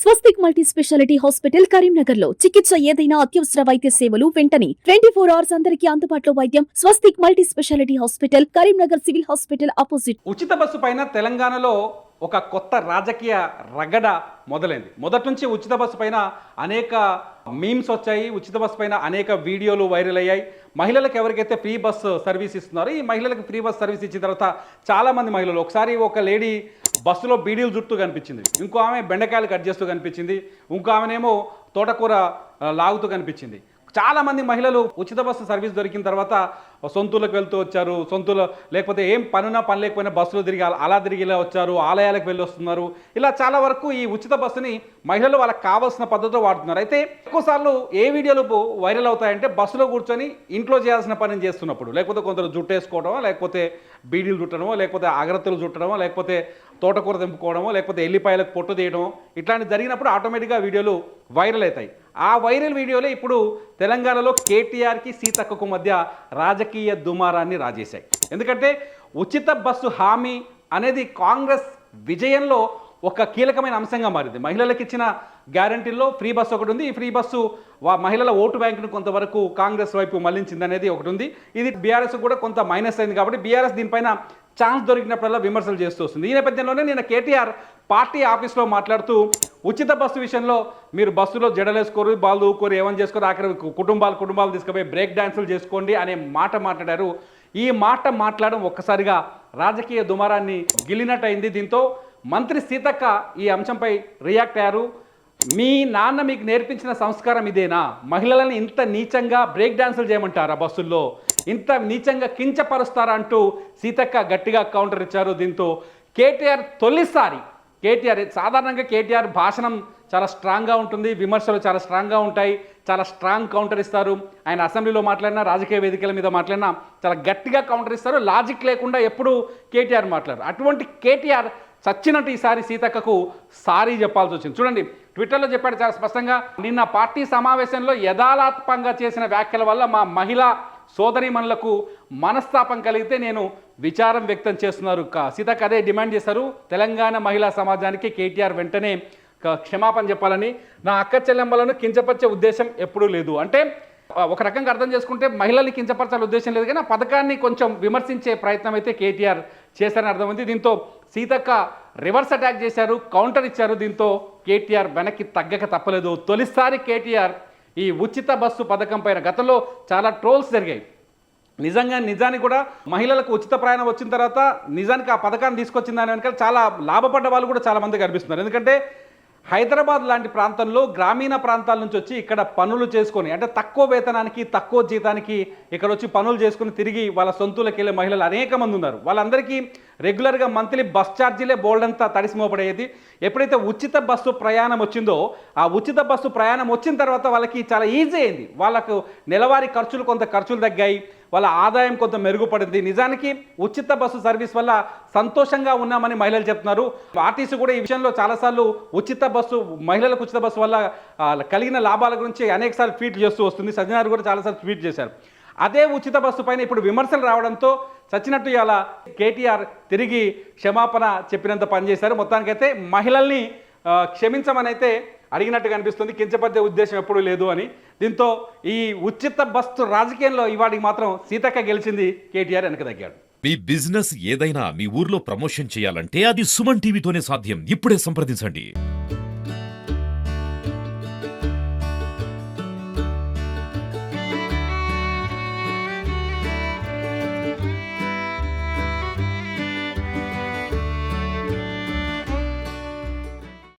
స్వస్తిక్ multi speciality hospital Karimnagar లో చికిత్స ఏదైనా అత్యవసర వైద్య సేవలు వెంటనే 24 అవర్స్ అందరికీ అందుబాటులో వైద్యం. Swastik multi speciality hospital Karimnagar civil hospital opposite. ఉచిత బస్సు పైన తెలంగాణలో ఒక కొత్త రాజకీయ రగడ మొదలైంది. మొదటి నుంచి ఉచిత బస్సు పైన అనేక మీమ్స్ వచ్చాయి. ఉచిత బస్సు పైన అనేక వీడియోలు వైరల్ అయ్యాయి. మహిళలకు ఎవరికైతే ఫ్రీ బస్ సర్వీస్ ఇస్తున్నారో ఈ మహిళలకు ఫ్రీ బస్ సర్వీస్ ఇచ్చిన తర్వాత చాలామంది మహిళలు, ఒకసారి ఒక లేడీ బస్సులో బీడీలు చుట్టూ కనిపించింది, ఇంకో ఆమె బెండకాయలు కట్ చేస్తూ కనిపించింది, ఇంకో ఆమెనేమో తోటకూర లాగుతూ కనిపించింది. చాలామంది మహిళలు ఉచిత బస్సు సర్వీస్ దొరికిన తర్వాత సొంతూలకు వెళ్తూ వచ్చారు, సొంతూలు లేకపోతే ఏం పనున్నా పని లేకపోయినా బస్సులో తిరిగి అలా తిరిగి ఇలా వచ్చారు, ఆలయాలకు వెళ్ళి వస్తున్నారు. ఇలా చాలా వరకు ఈ ఉచిత బస్సుని మహిళలు వాళ్ళకి కావాల్సిన పద్ధతిలో వాడుతున్నారు. అయితే ఎక్కువసార్లు ఏ వీడియోలు వైరల్ అవుతాయంటే బస్సులో కూర్చొని ఇంట్లో చేయాల్సిన పనిని చేస్తున్నప్పుడు, లేకపోతే కొందరు జుట్టేసుకోవడమో, లేకపోతే బీడీలు చుట్టడమో, లేకపోతే అగరత్తులు చుట్టడమో, లేకపోతే తోటకూర తెంపుకోవడమో, లేకపోతే ఎల్లిపాయలకు పొట్టు తీయడమో, ఇట్లాంటివి జరిగినప్పుడు ఆటోమేటిక్గా వీడియోలు వైరల్ అవుతాయి. ఆ వైరల్ వీడియోలే ఇప్పుడు తెలంగాణలో కేటీఆర్కి సీతక్కకు మధ్య రాజకీయ దుమారాన్ని రాజేశాయి. ఎందుకంటే ఉచిత బస్సు హామీ అనేది కాంగ్రెస్ విజయంలో ఒక కీలకమైన అంశంగా మారింది. మహిళలకు ఇచ్చిన గ్యారంటీల్లో ఫ్రీ బస్సు ఒకటి ఉంది. ఈ ఫ్రీ బస్సు మహిళల ఓటు బ్యాంకును కొంతవరకు కాంగ్రెస్ వైపు మళ్లించింది అనేది ఒకటి ఉంది. ఇది బీఆర్ఎస్ కూడా కొంత మైనస్ అయింది. కాబట్టి బీఆర్ఎస్ దీనిపైన ఛాన్స్ దొరికినప్పుడల్లా విమర్శలు చేస్తూ వస్తుంది. ఈ నేపథ్యంలోనే నిన్న కేటీఆర్ పార్టీ ఆఫీస్లో మాట్లాడుతూ ఉచిత బస్సు విషయంలో మీరు బస్సులో జడలేసుకోరు, బాల్ దూకోరు, ఏమని చేసుకోరు, ఆఖరి కుటుంబాలు తీసుకుపోయి బ్రేక్ డాన్సులు చేసుకోండి అనే మాట మాట్లాడారు. ఈ మాట మాట్లాడడం ఒక్కసారిగా రాజకీయ దుమారాన్ని గిల్లినట్టయింది. దీంతో మంత్రి సీతక్క ఈ అంశంపై రియాక్ట్ అయ్యారు. మీ నాన్న మీకు నేర్పించిన సంస్కారం ఇదేనా? మహిళలను ఇంత నీచంగా బ్రేక్ డాన్సులు చేయమంటారా? బస్సుల్లో ఇంత నీచంగా కించపరుస్తారా అంటూ సీతక్క గట్టిగా కౌంటర్ ఇచ్చారు. దీంతో కేటీఆర్ తొలిసారి సాధారణంగా కేటీఆర్ భాషణం చాలా స్ట్రాంగ్గా ఉంటుంది, విమర్శలు చాలా స్ట్రాంగ్గా ఉంటాయి, చాలా స్ట్రాంగ్ కౌంటర్ ఇస్తారు. ఆయన అసెంబ్లీలో మాట్లాడినా, రాజకీయ వేదికల మీద మాట్లాడినా చాలా గట్టిగా కౌంటర్ ఇస్తారు. లాజిక్ లేకుండా ఎప్పుడు కేటీఆర్ మాట్లాడారు. అటువంటి కేటీఆర్ చచ్చినట్టు ఈసారి సీతక్కకు సారీ చెప్పాల్సి వచ్చింది. చూడండి, ట్విట్టర్లో చెప్పాడు చాలా స్పష్టంగా, నిన్న పార్టీ సమావేశంలో యథాలాత్మకంగా చేసిన వ్యాఖ్యల వల్ల మా మహిళా సోదరీమణులకు మనస్తాపం కలిగితే నేను విచారం వ్యక్తం చేస్తున్నారు. సీతక్క అదే డిమాండ్ చేశారు. తెలంగాణ మహిళా సమాజానికి కేటీఆర్ వెంటనే క్షమాపణ చెప్పాలని, నా అక్క చెల్లెమ్మలను కించపరిచే ఉద్దేశం ఎప్పుడూ లేదు. అంటే ఒక రకంగా అర్థం చేసుకుంటే మహిళల్ని కించపరచాల ఉద్దేశం లేదు, కానీ ఆ పథకాన్ని కొంచెం విమర్శించే ప్రయత్నం అయితే కేటీఆర్ చేశారని అర్థమైంది. దీంతో సీతక్క రివర్స్ అటాక్ చేశారు, కౌంటర్ ఇచ్చారు. దీంతో కేటీఆర్ వెనక్కి తగ్గక తప్పలేదు. తొలిసారి కేటీఆర్ ఈ ఉచిత బస్సు పథకం పైన గతంలో చాలా ట్రోల్స్ జరిగాయి. నిజానికి కూడా మహిళలకు ఉచిత ప్రయాణం వచ్చిన తర్వాత నిజానికి ఆ పథకాన్ని తీసుకొచ్చిన దాని వెనకాల చాలా లాభపడ్డ వాళ్ళు కూడా చాలా మంది కనిపిస్తున్నారు. ఎందుకంటే హైదరాబాద్ లాంటి ప్రాంతంలో గ్రామీణ ప్రాంతాల నుంచి వచ్చి ఇక్కడ పనులు చేసుకొని, అంటే తక్కువ వేతనానికి తక్కువ జీతానికి ఇక్కడ వచ్చి పనులు చేసుకుని తిరిగి వాళ్ళ సొంతూలకు వెళ్ళే మహిళలు అనేక మంది ఉన్నారు. వాళ్ళందరికీ రెగ్యులర్గా మంత్లీ బస్ ఛార్జీలే బోల్డంతా తడిసిమోపడేది. ఎప్పుడైతే ఉచిత బస్సు ప్రయాణం వచ్చిందో, ఆ ఉచిత బస్సు ప్రయాణం వచ్చిన తర్వాత వాళ్ళకి చాలా ఈజీ అయింది. వాళ్ళకు నెలవారీ కొంత ఖర్చులు తగ్గాయి, వాళ్ళ ఆదాయం కొంత మెరుగుపడింది. నిజానికి ఉచిత బస్సు సర్వీస్ వల్ల సంతోషంగా ఉన్నామని మహిళలు చెప్తున్నారు. ఆర్టీసీ కూడా ఈ విషయంలో చాలాసార్లు మహిళలకు ఉచిత బస్సు వల్ల కలిగిన లాభాల గురించి అనేకసార్లు ట్వీట్ చేస్తూ వస్తుంది. సజ్జనార్ కూడా చాలాసార్లు ట్వీట్ చేశారు. అదే ఉచిత బస్సు పైన ఇప్పుడు విమర్శలు రావడంతో చచ్చినట్టు ఇలా కేటీఆర్ తిరిగి క్షమాపణ చెప్పినంత పనిచేశారు. మొత్తానికైతే మహిళల్ని క్షమించమని అయితే అడిగినట్టు కనిపిస్తుంది, కించపరిచే ఉద్దేశం ఎప్పుడూ లేదు అని. దీంతో ఈ ఉచిత బస్సు రాజకీయంలో ఇవాడికి మాత్రం సీతక్క గెలిచింది, కేటీఆర్ వెనక తగ్గాడు. మీ బిజినెస్ ఏదైనా మీ ఊర్లో ప్రమోషన్ చేయాలంటే అది సుమన్ టీవీతోనే సాధ్యం. ఇప్పుడే సంప్రదించండి.